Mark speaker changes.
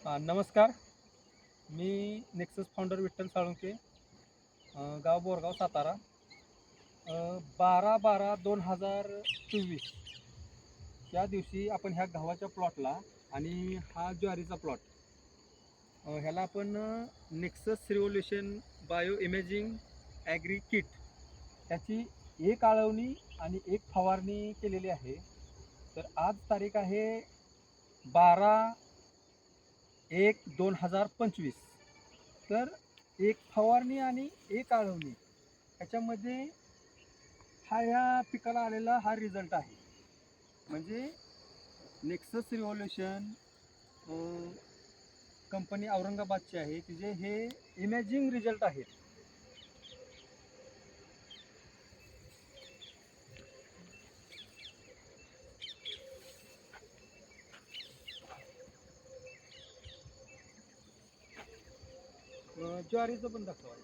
Speaker 1: नमस्कार. मी nexus founder Vitthal Salunke, गाव बोरगाव, सातारा. 12/12/2024 या दिवशी आपण ह्या गव्हाच्या प्लॉटला आणि हा ज्वारीचा प्लॉट ह्याला आपण nexus revolution bio imaging agri kit ह्याची एक आळवणी आणि एक फवारणी केलेली आहे. तर आज तारीख आहे 12/1/2025. तर एक फवारणी आणि एक आळवणी ह्याच्यामध्ये ह्या पिकाला आलेला हा रिझल्ट आहे. म्हणजे नेक्सस रिव्होल्युशन कंपनी औरंगाबादची आहे, तिचे हे इमॅजिंग रिझल्ट आहेत. ज्वारीचं पण दाखवा.